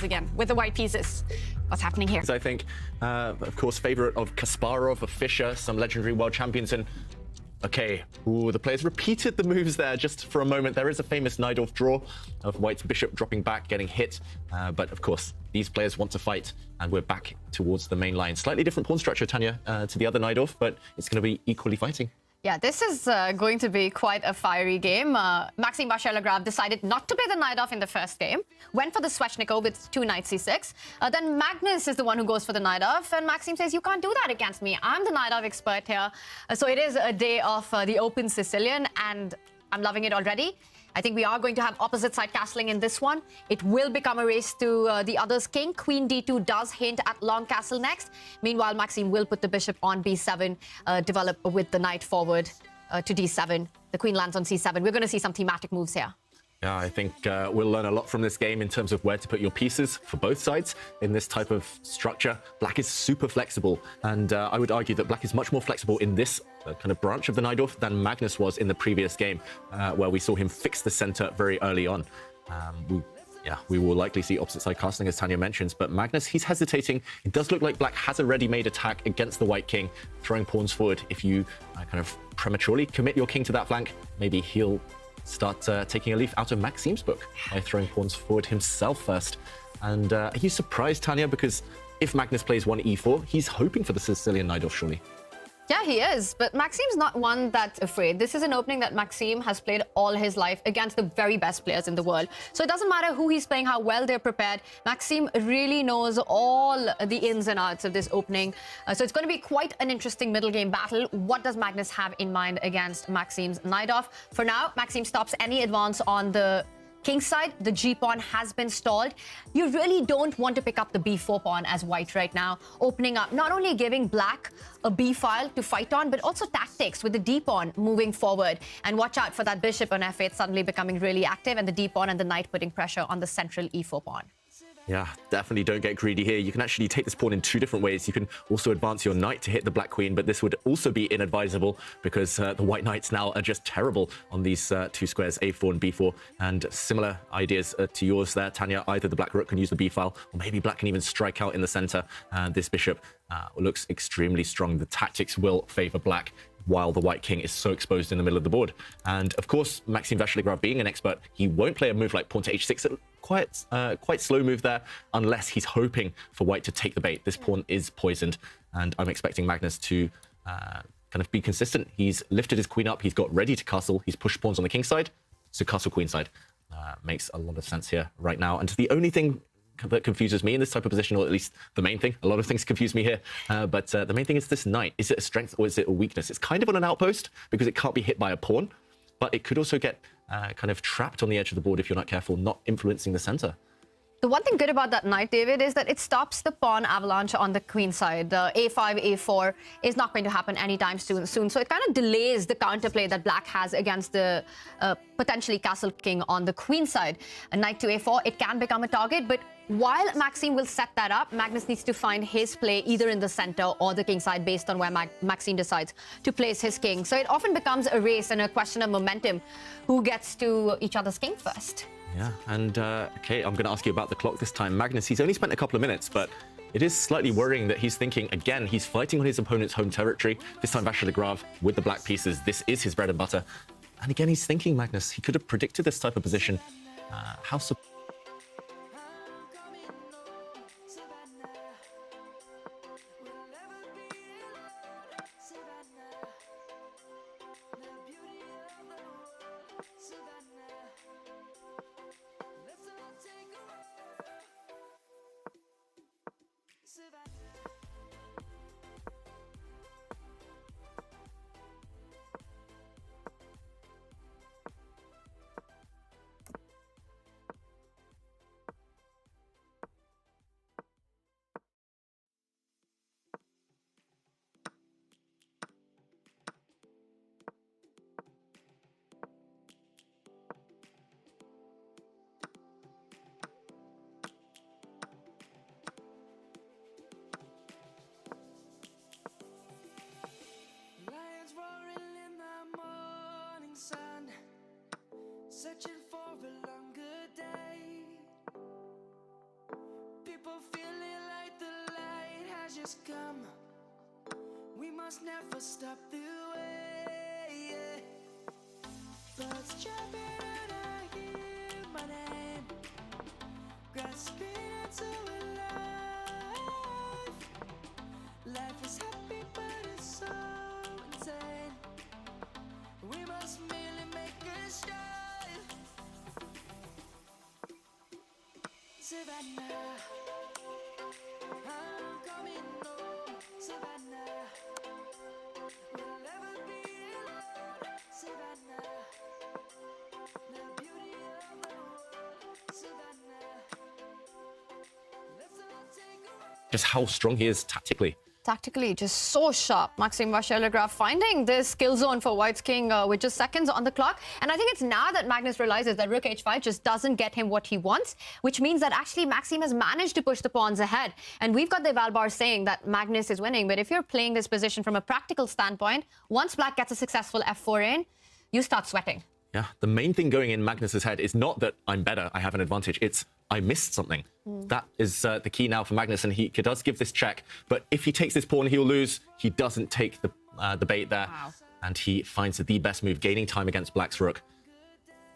again with the white pieces. What's happening here? I think, of course, favorite of Kasparov, of Fischer, some legendary world champions, and okay, ooh, the players repeated the moves there just for a moment. There is a famous Najdorf draw of White's bishop dropping back, getting hit, but of course, these players want to fight, and we're back towards the main line. Slightly different pawn structure, Tanya, to the other Najdorf, but it's going to be equally fighting. Yeah, this is going to be quite a fiery game. Maxime Vachier-lagrave decided not to play the Najdorf in the first game, went for the Sveshnikov with 2 knight c6. Then Magnus is the one who goes for the Najdorf, and Maxime says, you can't do that against me. I'm the Najdorf expert here. So it is a day of the Open Sicilian, and I'm loving it already. I think we are going to have opposite side castling in this one. It will become a race to the other's king. Queen d2 does hint at long castle next. Meanwhile, Maxime will put the bishop on b7, develop with the knight forward to d7. The queen lands on c7. We're going to see some thematic moves here. Yeah, I think we'll learn a lot from this game in terms of where to put your pieces for both sides in this type of structure. Black is super flexible, and I would argue that Black is much more flexible in this kind of branch of the Najdorf than Magnus was in the previous game, where we saw him fix the center very early on. We will likely see opposite side casting, as Tanya mentions, but Magnus, he's hesitating. It does look like Black has a ready-made attack against the White King, throwing pawns forward. If you kind of prematurely commit your king to that flank, maybe he'll start taking a leaf out of Maxime's book by throwing pawns forward himself first. And are you surprised, Tanya? Because if Magnus plays one e4, he's hoping for the Sicilian Najdorf, surely. Yeah, he is. But Maxime's not one that's afraid. This is an opening that Maxime has played all his life against the very best players in the world. So it doesn't matter who he's playing, how well they're prepared. Maxime really knows all the ins and outs of this opening. So it's going to be quite an interesting middle game battle. What does Magnus have in mind against Maxime's Najdorf? For now, Maxime stops any advance on the King's side. The g-pawn has been stalled. You really don't want to pick up the b4 pawn as White right now, opening up, not only giving Black a b file to fight on, but also tactics with the d-pawn moving forward. And watch out for that bishop on f8 suddenly becoming really active, and the d-pawn and the knight putting pressure on the central e4 pawn. Yeah, definitely don't get greedy here. You can actually take this pawn in 2 different ways. You can also advance your knight to hit the Black Queen, but this would also be inadvisable because the White Knights now are just terrible on these 2 squares, a4 and b4. And similar ideas to yours there, Tanya. Either the Black Rook can use the b file, or maybe Black can even strike out in the center. And this bishop looks extremely strong. The tactics will favor Black, while the White King is so exposed in the middle of the board. And of course, Maxime Vachier-lagrave, being an expert, he won't play a move like pawn to h6. Quite slow move there, unless he's hoping for White to take the bait. This pawn is poisoned, and I'm expecting Magnus to kind of be consistent. He's lifted his queen up, he's got ready to castle, he's pushed pawns on the king side, so castle queen side makes a lot of sense here right now. And the only thing that confuses me in this type of position, or at least the main thing, a lot of things confuse me here, but the main thing is this knight. Is it a strength or is it a weakness? It's kind of on an outpost because it can't be hit by a pawn, but it could also get kind of trapped on the edge of the board if you're not careful, not influencing the center. The one thing good about that knight, David, is that it stops the pawn avalanche on the queen side. The a5, a4 is not going to happen anytime soon. So it kind of delays the counterplay that Black has against the potentially castle king on the queen side. A knight to a4, it can become a target, but while Maxime will set that up, Magnus needs to find his play either in the center or the king side based on where Maxime decides to place his king. So it often becomes a race and a question of momentum. Who gets to each other's king first? Yeah, and okay, I'm going to ask you about the clock this time. Magnus, he's only spent a couple of minutes, but it is slightly worrying that he's thinking, again, he's fighting on his opponent's home territory. This time Vachier-lagrave with the black pieces. This is his bread and butter. And again, he's thinking, Magnus, he could have predicted this type of position. How people feeling like the light has just come. We must never stop the way. Birds chirping and I hear my name, grasping into life. Life is happy but it's so insane. We must merely make a start. Savannah, I'm coming home. Savannah, we'll never be alone. Savannah, the beauty of the world. Savannah, let's all take a ride. Just how strong he is tactically. Tactically, just so sharp. Maxime Vachier-lagrave finding this kill zone for White's king with just seconds on the clock. And I think it's now that Magnus realizes that rook h5 just doesn't get him what he wants, which means that actually Maxime has managed to push the pawns ahead. And we've got the eval bar saying that Magnus is winning. But if you're playing this position from a practical standpoint, once black gets a successful f4 in, you start sweating. Yeah, the main thing going in Magnus's head is not that I'm better, I have an advantage. It's I missed something. That is the key now for Magnus, and he does give this check. But if he takes this pawn, he'll lose. He doesn't take the bait there. Wow. And he finds the best move, gaining time against black's rook.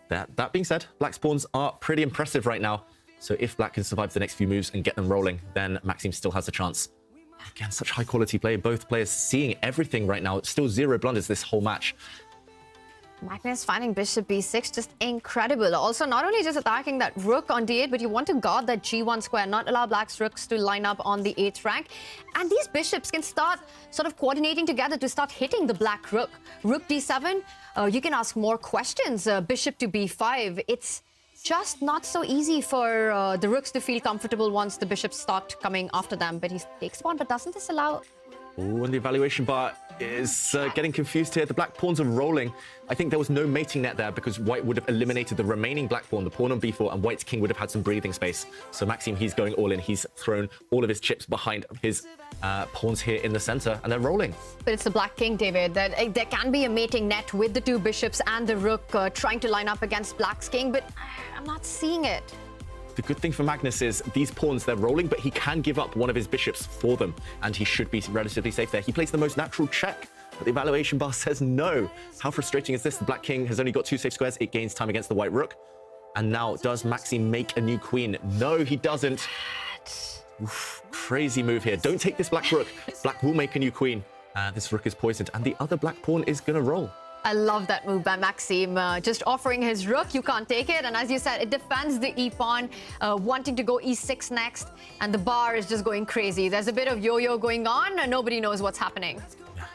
That being said, black's pawns are pretty impressive right now. So if black can survive the next few moves and get them rolling, then Maxime still has a chance. Again, such high quality play. Both players seeing everything right now. Still 0 blunders this whole match. Magnus finding bishop b6, just incredible. Also, not only just attacking that rook on d8, but you want to guard that g1 square, not allow black's rooks to line up on the 8th rank. And these bishops can start sort of coordinating together to start hitting the black rook. Rook d7, you can ask more questions. Bishop to b5, it's just not so easy for the rooks to feel comfortable once the bishops start coming after them. But he takes one, but doesn't this allow... Oh, and the evaluation bar is getting confused here. The black pawns are rolling. I think there was no mating net there because white would have eliminated the remaining black pawn, the pawn on b4, and white's king would have had some breathing space. So Maxime, he's going all in. He's thrown all of his chips behind his pawns here in the center, and they're rolling. But it's the black king, David. There can be a mating net with the two bishops and the rook trying to line up against black's king, but I'm not seeing it. The good thing for Magnus is these pawns, they're rolling, but he can give up one of his bishops for them, and he should be relatively safe there. He plays the most natural check, but the evaluation bar says no. How frustrating is this? The black king has only got 2 safe squares. It gains time against the white rook. And now, does Maxime make a new queen? No, he doesn't. Oof, crazy move here. Don't take this black rook. Black will make a new queen. This rook is poisoned, and the other black pawn is going to roll. I love that move by Maxime, just offering his rook. You can't take it. And as you said, it defends the e-pawn, wanting to go e6 next. And the bar is just going crazy. There's a bit of yo-yo going on, and nobody knows what's happening.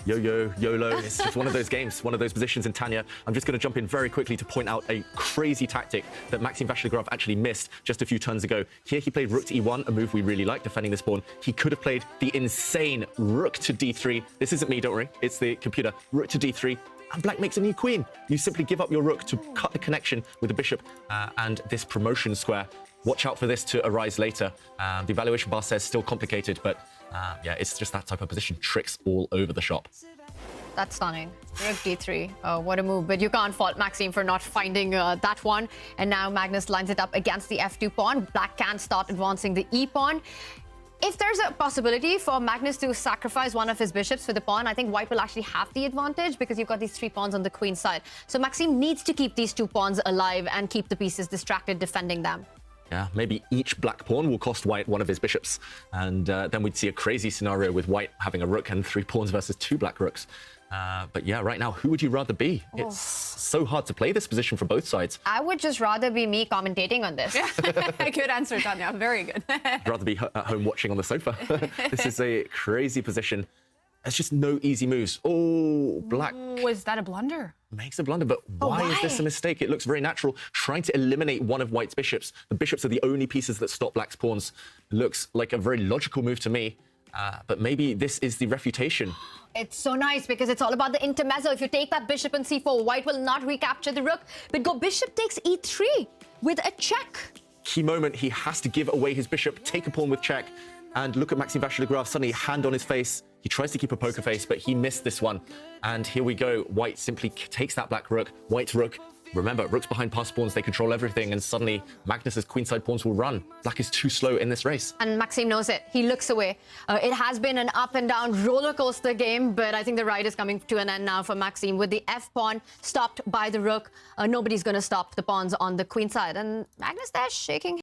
Yo-yo, YOLO, it's just one of those games, one of those positions in Tanya. I'm just going to jump in very quickly to point out a crazy tactic that Maxime Vachier-lagrave actually missed just a few turns ago. Here he played rook to e1, a move we really like, defending this pawn. He could have played the insane rook to d3. This isn't me, don't worry, it's the computer. Rook to d3. And black makes a new queen. You simply give up your rook to cut the connection with the bishop and this promotion square. Watch out for this to arise later. The evaluation bar says still complicated, but yeah, it's just that type of position. Tricks all over the shop. That's stunning. Rook d3. Oh, what a move. But you can't fault Maxime for not finding that one. And now Magnus lines it up against the f2 pawn. Black can start advancing the e pawn. If there's a possibility for Magnus to sacrifice one of his bishops for the pawn, I think white will actually have the advantage because you've got these 3 pawns on the queen side. So Maxime needs to keep these 2 pawns alive and keep the pieces distracted defending them. Yeah, maybe each black pawn will cost white one of his bishops. And then we'd see a crazy scenario with white having a rook and 3 pawns versus 2 black rooks. But yeah, right now, who would you rather be? Oh. It's so hard to play this position for both sides. I would just rather be me commentating on this. Good answer, Tanya. Very good. I'd rather be at home watching on the sofa. This is a crazy position. There's just no easy moves. Oh, black. Was that a blunder? Makes a blunder, but why is this a mistake? It looks very natural. Trying to eliminate one of white's bishops. The bishops are the only pieces that stop black's pawns. Looks like a very logical move to me. But maybe this is the refutation. It's so nice because it's all about the intermezzo. If you take that bishop on c4, white will not recapture the rook, but go bishop takes e3 with a check. Key moment, he has to give away his bishop, take a pawn with check, and look at Maxime Vachier-lagrave, suddenly hand on his face. He tries to keep a poker face, but he missed this one. And here we go. White simply takes that black rook. White's rook Remember, rooks behind passed pawns, they control everything, and suddenly Magnus's queenside pawns will run. Black is too slow in this race. And Maxime knows it. He looks away. It has been an up and down roller coaster game, but I think the ride is coming to an end now for Maxime. With the F pawn stopped by the rook, nobody's going to stop the pawns on the queen side. And Magnus there shaking